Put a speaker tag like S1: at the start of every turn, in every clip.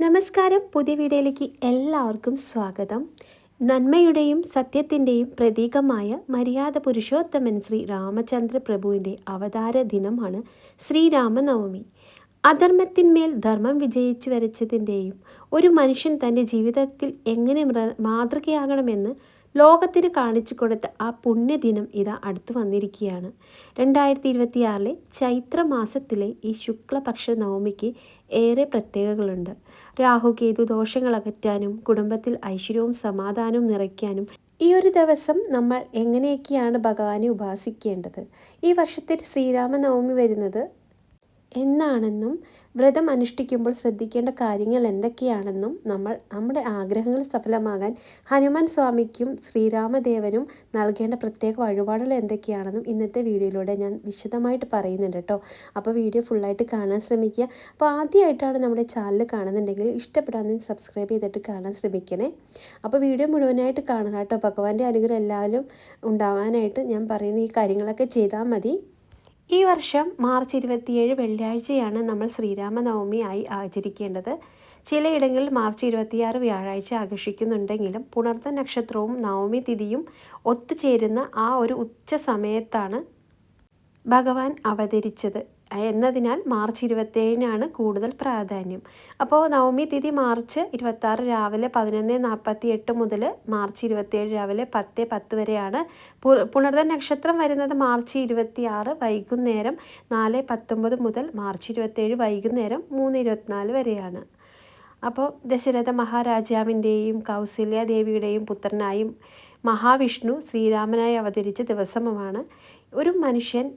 S1: നമസ്കാരം. പുതിയ വീഡിയോയിലേക്ക് എല്ലാവർക്കും സ്വാഗതം. നന്മയുടെയും സത്യത്തിൻ്റെയും പ്രതീകമായ മര്യാദ പുരുഷോത്തമൻ ശ്രീ രാമചന്ദ്ര പ്രഭുവിൻ്റെ അവതാര ദിനമാണ് ശ്രീരാമനവമി. അധർമ്മത്തിന്മേൽ ധർമ്മം വിജയിച്ചു വരച്ചതിൻ്റെയും ഒരു മനുഷ്യൻ തൻ്റെ ജീവിതത്തിൽ എങ്ങനെ മാതൃകയാകണമെന്ന് ലോകത്തിന് കാണിച്ചു കൊടുത്ത ആ പുണ്യദിനം ഇതാ അടുത്തു വന്നിരിക്കുകയാണ്. 2026 ചൈത്രമാസത്തിലെ ഈ ശുക്ലപക്ഷ നവമിക്ക് ഏറെ പ്രത്യേകതകളുണ്ട്. രാഹുകേതു ദോഷങ്ങൾ അകറ്റാനും കുടുംബത്തിൽ ഐശ്വര്യവും സമാധാനവും നിറയ്ക്കാനും ഈ ഒരു ദിവസം നമ്മൾ എങ്ങനെയൊക്കെയാണ് ഭഗവാനെ ഉപാസിക്കേണ്ടത്, ഈ വർഷത്തെ ശ്രീരാമനവമി വരുന്നത് എന്നാണെന്നും വ്രതം അനുഷ്ഠിക്കുമ്പോൾ ശ്രദ്ധിക്കേണ്ട കാര്യങ്ങൾ എന്തൊക്കെയാണെന്നും നമ്മുടെ ആഗ്രഹങ്ങൾ സഫലമാകാൻ ഹനുമാൻ സ്വാമിക്കും ശ്രീരാമദേവനും നൽകേണ്ട പ്രത്യേക വഴിപാടുകൾ എന്തൊക്കെയാണെന്നും ഇന്നത്തെ വീഡിയോയിലൂടെ ഞാൻ വിശദമായിട്ട് പറയുന്നുണ്ട് കേട്ടോ. അപ്പോൾ വീഡിയോ ഫുള്ളായിട്ട് കാണാൻ ശ്രമിക്കുക. അപ്പോൾ ആദ്യമായിട്ടാണ് നമ്മുടെ ചാനൽ കാണുന്നുണ്ടെങ്കിൽ ഇഷ്ടപ്പെടാമെന്ന് സബ്സ്ക്രൈബ് ചെയ്തിട്ട് കാണാൻ ശ്രമിക്കണേ. അപ്പോൾ വീഡിയോ മുഴുവനായിട്ട് കാണണം കേട്ടോ. ഭഗവാന്റെ അനുഗ്രഹം എല്ലാവരും ഉണ്ടാവാനായിട്ട് ഞാൻ പറയുന്ന ഈ കാര്യങ്ങളൊക്കെ ചെയ്താൽ മതി. ഈ വർഷം മാർച്ച് 27 വെള്ളിയാഴ്ചയാണ് നമ്മൾ ശ്രീരാമനവമി ആയി ആചരിക്കേണ്ടത്. ചിലയിടങ്ങളിൽ മാർച്ച് 26 വ്യാഴാഴ്ച ആഘോഷിക്കുന്നുണ്ടെങ്കിലും പുണർത നക്ഷത്രവും നവമി തിഥിയും ഒത്തുചേരുന്ന ആ ഒരു ഉച്ച സമയത്താണ് ഭഗവാൻ അവതരിച്ചത് എന്നതിനാൽ മാർച്ച് 27 കൂടുതൽ പ്രാധാന്യം. അപ്പോൾ നവമി തിഥി മാർച്ച് 26 രാവിലെ 11:48 മുതൽ മാർച്ച് 27 രാവിലെ 10:10 വരെയാണ്. പുണർത നക്ഷത്രം വരുന്നത് മാർച്ച് 26 വൈകുന്നേരം 4:19 മുതൽ മാർച്ച് 27 വൈകുന്നേരം 3:24 വരെയാണ്. അപ്പോൾ ദശരഥ മഹാരാജാവിൻ്റെയും കൗസല്യ ദേവിയുടെയും പുത്രനായും മഹാവിഷ്ണു ശ്രീരാമനായി അവതരിച്ച ദിവസമാണ്. ഒരു മനുഷ്യൻ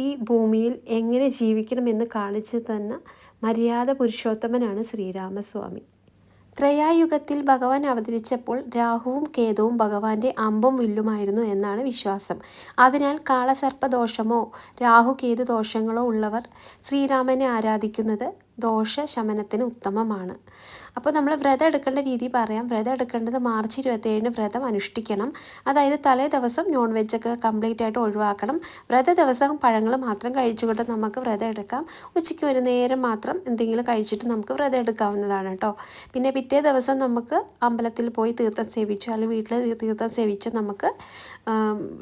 S1: ഈ ഭൂമിയിൽ എങ്ങനെ ജീവിക്കണമെന്ന് കാണിച്ചു തന്ന മര്യാദ പുരുഷോത്തമനാണ് ശ്രീരാമസ്വാമി. ത്രയായുഗത്തിൽ ഭഗവാൻ അവതരിച്ചപ്പോൾ രാഹുവും കേതുവും ഭഗവാന്റെ അമ്പും വില്ലുമായിരുന്നു എന്നാണ് വിശ്വാസം. അതിനാൽ കാളസർപ്പദോഷമോ രാഹുകേതു ദോഷങ്ങളോ ഉള്ളവർ ശ്രീരാമനെ ആരാധിക്കുന്നത് ദോഷശമനത്തിന് ഉത്തമമാണ്. അപ്പോൾ നമ്മൾ വ്രതം എടുക്കേണ്ട രീതി പറയാം. വ്രതം എടുക്കേണ്ടത് മാർച്ച് 27 വ്രതം അനുഷ്ഠിക്കണം. അതായത് തലേ ദിവസം നോൺ വെജൊക്കെ കംപ്ലീറ്റ് ആയിട്ട് ഒഴിവാക്കണം. വ്രത ദിവസം പഴങ്ങൾ മാത്രം കഴിച്ചുകൊണ്ട് നമുക്ക് വ്രതം എടുക്കാം. ഉച്ചയ്ക്ക് ഒരു നേരം മാത്രം എന്തെങ്കിലും കഴിച്ചിട്ട് നമുക്ക് വ്രതം എടുക്കാവുന്നതാണ് കേട്ടോ. പിന്നെ പിറ്റേ ദിവസം നമുക്ക് അമ്പലത്തിൽ പോയി തീർത്ഥം സേവിച്ചോ അല്ലെങ്കിൽ വീട്ടിൽ തീർത്ഥം സേവിച്ചോ നമുക്ക്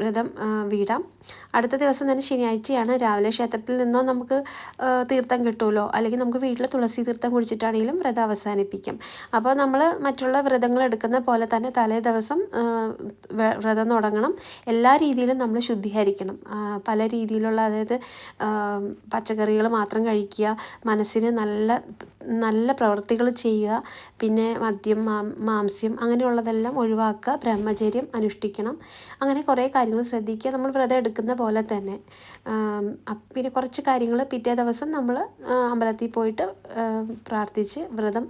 S1: വ്രതം വീടാം. അടുത്ത ദിവസം തന്നെ ശനിയാഴ്ചയാണ്. രാവിലെ ക്ഷേത്രത്തിൽ നിന്നോ നമുക്ക് തീർത്ഥം കിട്ടുമല്ലോ, അല്ലെങ്കിൽ നമുക്ക് വീട്ടിൽ തുളസി തീർത്ഥം കുടിച്ചിട്ടാണെങ്കിലും വ്രതം അവസാനിപ്പിക്കും. അപ്പോൾ നമ്മൾ മറ്റുള്ള വ്രതങ്ങൾ എടുക്കുന്ന പോലെ തന്നെ തലേ ദിവസം വ്രതം തുടങ്ങണം. എല്ലാ രീതിയിലും നമ്മൾ ശുദ്ധീകരിക്കണം. പല രീതിയിലുള്ള, അതായത് പച്ചക്കറികൾ മാത്രം കഴിക്കുക, മനസ്സിന് നല്ല പ്രവൃത്തികൾ ചെയ്യുക, പിന്നെ മദ്യം മാംസ്യം അങ്ങനെയുള്ളതെല്ലാം ഒഴിവാക്കുക, ബ്രഹ്മചര്യം അനുഷ്ഠിക്കണം. അങ്ങനെ കുറേ കാര്യങ്ങൾ ശ്രദ്ധിക്കുക നമ്മൾ വ്രതം എടുക്കുന്ന പോലെ തന്നെ. പിന്നെ കുറച്ച് കാര്യങ്ങൾ പിറ്റേ ദിവസം നമ്മൾ അമ്പലത്തിൽ പോയിട്ട് പ്രാർത്ഥിച്ച് വ്രതം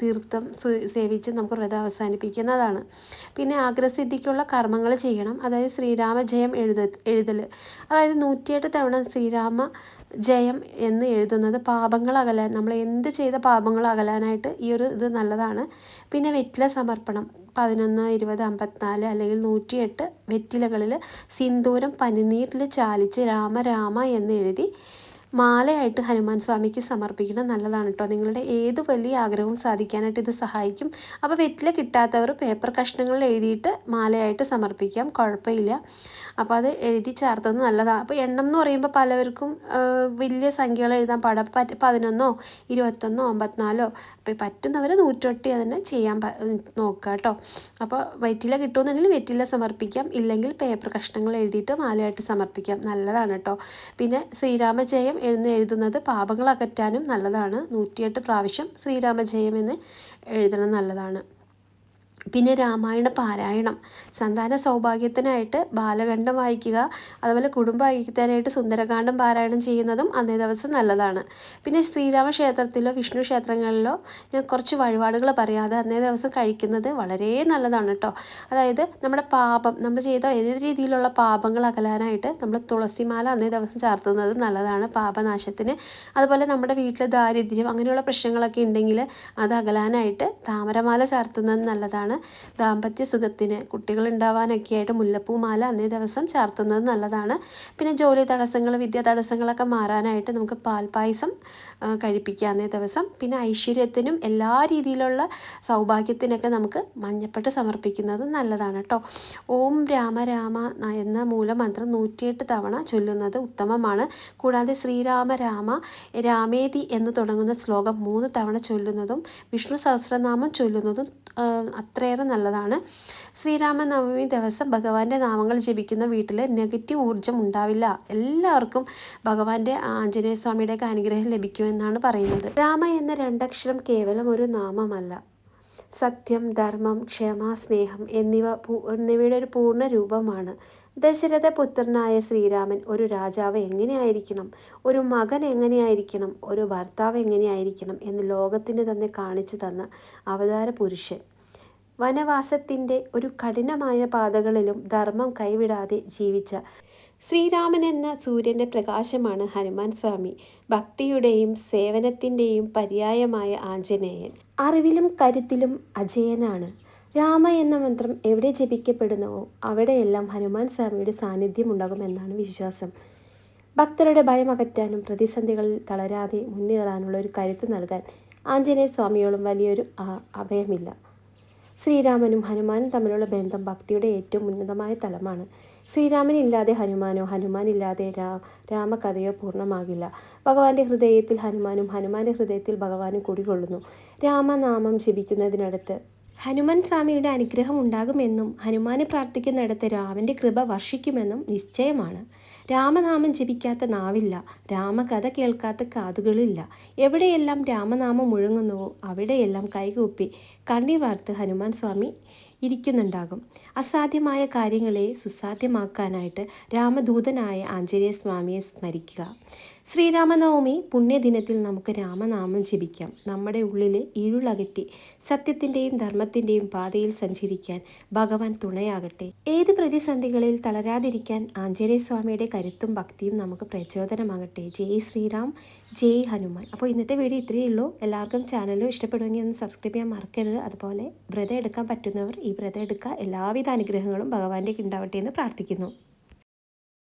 S1: തീർത്ഥം സേവിച്ച് നമുക്ക് വ്രതം അവസാനിപ്പിക്കുന്നതാണ്. പിന്നെ ആഗ്രഹസിദ്ധിക്കുള്ള കർമ്മങ്ങൾ ചെയ്യണം. അതായത് ശ്രീരാമജയം എഴുതൽ, അതായത് 108 തവണ ശ്രീരാമ ജയം എന്ന് എഴുതുന്നത് പാപങ്ങൾ അകലാൻ, നമ്മൾ എന്ത് ചെയ്ത പാപങ്ങൾ അകലാനായിട്ട് ഈ ഒരു ഇത് നല്ലതാണ്. പിന്നെ വെറ്റില സമർപ്പണം 11, 20, 54 അല്ലെങ്കിൽ 108 വെറ്റിലകളിൽ സിന്ദൂരം പനിനീരിൽ ചാലിച്ച് രാമ രാമ എന്ന് എഴുതി മാലയായിട്ട് ഹനുമാൻ സ്വാമിക്ക് സമർപ്പിക്കണം. നല്ലതാണ് കേട്ടോ. നിങ്ങളുടെ ഏത് വലിയ ആഗ്രഹവും സാധിക്കാനായിട്ട് ഇത് സഹായിക്കും. അപ്പോൾ വെറ്റില കിട്ടാത്തവർ പേപ്പർ കഷ്ണങ്ങളിൽ എഴുതിയിട്ട് മാലയായിട്ട് സമർപ്പിക്കാം, കുഴപ്പമില്ല. അപ്പോൾ അത് എഴുതി ചേർത്തത് നല്ലതാണ്. അപ്പോൾ എണ്ണം എന്ന് പറയുമ്പോൾ പലവർക്കും വലിയ സംഖ്യകൾ എഴുതാൻ പാടാം. 11, 21, 54. അപ്പോൾ പറ്റുന്നവർ 108 തന്നെ ചെയ്യാൻ നോക്കുക കേട്ടോ. അപ്പോൾ വെറ്റില കിട്ടുമെന്നുണ്ടെങ്കിൽ വെറ്റില സമർപ്പിക്കാം, ഇല്ലെങ്കിൽ പേപ്പർ കഷ്ണങ്ങൾ എഴുതിയിട്ട് മാലയായിട്ട് സമർപ്പിക്കാം. നല്ലതാണ് കേട്ടോ. പിന്നെ ശ്രീരാമജയം എഴുതുന്നത് പാപങ്ങൾ അകറ്റാനും നല്ലതാണ്. 108 പ്രാവശ്യം ശ്രീരാമജയം എന്ന് എഴുതണം, നല്ലതാണ്. പിന്നെ രാമായണ പാരായണം, സന്താന സൗഭാഗ്യത്തിനായിട്ട് ബാലഖണ്ഡം വായിക്കുക, അതുപോലെ കുടുംബ ഐക്യത്തിനായിട്ട് സുന്ദരകാന്ഡം പാരായണം ചെയ്യുന്നതും അന്നേ ദിവസം നല്ലതാണ്. പിന്നെ ശ്രീരാമ ക്ഷേത്രത്തിലോ വിഷ്ണു ക്ഷേത്രങ്ങളിലോ ഞാൻ കുറച്ച് വഴിപാടുകൾ പറയാതെ അന്നേ ദിവസം കഴിക്കുന്നത് വളരെ നല്ലതാണ് കേട്ടോ. അതായത് നമ്മുടെ പാപം, നമ്മൾ ചെയ്ത ഏത് രീതിയിലുള്ള പാപങ്ങൾ അകലാനായിട്ട് നമ്മൾ തുളസിമാല അന്നേ ദിവസം ചാർത്തുന്നത് നല്ലതാണ് പാപനാശത്തിന്. അതുപോലെ നമ്മുടെ വീട്ടിൽ ദാരിദ്ര്യം അങ്ങനെയുള്ള പ്രശ്നങ്ങളൊക്കെ ഉണ്ടെങ്കിൽ അത് അകലാനായിട്ട് താമരമാല ചാർത്തുന്നത് നല്ലതാണ്. ദാമ്പത്യ സുഖത്തിന് കുട്ടികൾ ഉണ്ടാവാനൊക്കെ ആയിട്ട് മുല്ലപ്പൂമാല അന്നേ ദിവസം ചാർത്തുന്നത് നല്ലതാണ്. പിന്നെ ജോലി തടസ്സങ്ങൾ, വിദ്യാ തടസ്സങ്ങളൊക്കെ മാറാനായിട്ട് നമുക്ക് പാൽപ്പായസം കഴിപ്പിക്കുക അന്നേ ദിവസം. പിന്നെ ഐശ്വര്യത്തിനും എല്ലാ രീതിയിലുള്ള സൗഭാഗ്യത്തിനൊക്കെ നമുക്ക് മഞ്ഞപ്പെട്ട് സമർപ്പിക്കുന്നത് നല്ലതാണ് കേട്ടോ. ഓം രാമ രാമ എന്ന മൂലമന്ത്രം 108 തവണ ചൊല്ലുന്നത് ഉത്തമമാണ്. കൂടാതെ ശ്രീരാമ രാമ രാമേതി എന്ന് തുടങ്ങുന്ന ശ്ലോകം 3 തവണ ചൊല്ലുന്നതും വിഷ്ണു സഹസ്രനാമം ചൊല്ലുന്നതും അത്രയേറെ നല്ലതാണ്. ശ്രീരാമനവമി ദിവസം ഭഗവാന്റെ നാമങ്ങൾ ജപിക്കുന്ന വീട്ടിൽ നെഗറ്റീവ് ഊർജം ഉണ്ടാവില്ല. എല്ലാവർക്കും ഭഗവാന്റെ ആഞ്ജനേയ സ്വാമിയുടെയൊക്കെ അനുഗ്രഹം ലഭിക്കുമെന്നാണ് പറയുന്നത്. രാമ എന്ന 2 അക്ഷരം കേവലം ഒരു നാമമല്ല. സത്യം, ധർമ്മം, ക്ഷമ, സ്നേഹം എന്നിവയുടെ ഒരു പൂർണ്ണ രൂപമാണ്. ദശരഥപുത്രനായ ശ്രീരാമൻ ഒരു രാജാവ് എങ്ങനെയായിരിക്കണം, ഒരു മകൻ എങ്ങനെയായിരിക്കണം, ഒരു ഭർത്താവ് എങ്ങനെയായിരിക്കണം എന്ന് ലോകത്തിന് തന്നെ കാണിച്ചു തന്ന അവതാര പുരുഷൻ. വനവാസത്തിൻ്റെ ഒരു കഠിനമായ പാതകളിലും ധർമ്മം കൈവിടാതെ ജീവിച്ച ശ്രീരാമൻ എന്ന സൂര്യൻ്റെ പ്രകാശമാണ് ഹനുമാൻ സ്വാമി. ഭക്തിയുടെയും സേവനത്തിൻ്റെയും പര്യായമായ ആഞ്ജനേയൻ. അറിവിലും കരുത്തിലും അജയനാണ്. രാമ എന്ന മന്ത്രം എവിടെ ജപിക്കപ്പെടുന്നുവോ അവിടെയെല്ലാം ഹനുമാൻ സ്വാമിയുടെ സാന്നിധ്യം ഉണ്ടാകുമെന്നാണ് വിശ്വാസം. ഭക്തരുടെ ഭയം അകറ്റാനും പ്രതിസന്ധികളിൽ തളരാതെ മുന്നേറാനുള്ള ഒരു കരുത്ത് നൽകാൻ ആഞ്ജനേയ സ്വാമിയോളം വലിയൊരു അഭയമില്ല. ശ്രീരാമനും ഹനുമാനും തമ്മിലുള്ള ബന്ധം ഭക്തിയുടെ ഏറ്റവും ഉന്നതമായ തലമാണ്. ശ്രീരാമനില്ലാതെ ഹനുമാനോ, ഹനുമാനില്ലാതെ രാമകഥയോ പൂർണ്ണമാകില്ല. ഭഗവാന്റെ ഹൃദയത്തിൽ ഹനുമാനും, ഹനുമാന്റെ ഹൃദയത്തിൽ ഭഗവാനും കുടികൊള്ളുന്നു. രാമനാമം ജപിക്കുന്നതിനടുത്ത് ഹനുമാൻ സ്വാമിയുടെ അനുഗ്രഹം ഉണ്ടാകുമെന്നും ഹനുമാനെ പ്രാർത്ഥിക്കുന്നിടത്ത് രാമൻ്റെ കൃപ വർഷിക്കുമെന്നും നിശ്ചയമാണ്. രാമനാമം ജപിക്കാത്ത നാവില്ല, രാമകഥ കേൾക്കാത്ത കാതുകളില്ല. എവിടെയെല്ലാം രാമനാമം മുഴങ്ങുന്നുവോ അവിടെയെല്ലാം കൈകൂപ്പി കണ്ണീർ വാർത്ത് ഹനുമാൻ സ്വാമി ഇരിക്കുന്നുണ്ടാകും. അസാധ്യമായ കാര്യങ്ങളെ സുസാധ്യമാക്കാനായിട്ട് രാമദൂതനായ ആഞ്ജനേയ സ്വാമിയെ സ്മരിക്കുക. ശ്രീരാമനവമി പുണ്യദിനത്തിൽ നമുക്ക് രാമനാമം ജപിക്കാം. നമ്മുടെ ഉള്ളിലെ ഇരുളകറ്റി സത്യത്തിൻ്റെയും ധർമ്മത്തിൻ്റെയും പാതയിൽ സഞ്ചരിക്കാൻ ഭഗവാൻ തുണയാകട്ടെ. ഏത് പ്രതിസന്ധികളിൽ തളരാതിരിക്കാൻ ആഞ്ജനേയ സ്വാമിയുടെ കരുത്തും ഭക്തിയും നമുക്ക് പ്രചോദനമാകട്ടെ. ജയ് ശ്രീറാം, ജയ് ഹനുമാൻ. അപ്പോൾ ഇന്നത്തെ വീഡിയോ ഇത്രയേ ഉള്ളൂ. എല്ലാവർക്കും ചാനലും ഇഷ്ടപ്പെടുമെങ്കിൽ ഒന്ന് സബ്സ്ക്രൈബ് ചെയ്യാൻ മറക്കരുത്. അതുപോലെ വ്രതം എടുക്കാൻ പറ്റുന്നവർ ഈ വ്രതം എടുക്കുക. എല്ലാവിധ അനുഗ്രഹങ്ങളും ഭഗവാന്റെ ഉണ്ടാവട്ടെ എന്ന് പ്രാർത്ഥിക്കുന്നു.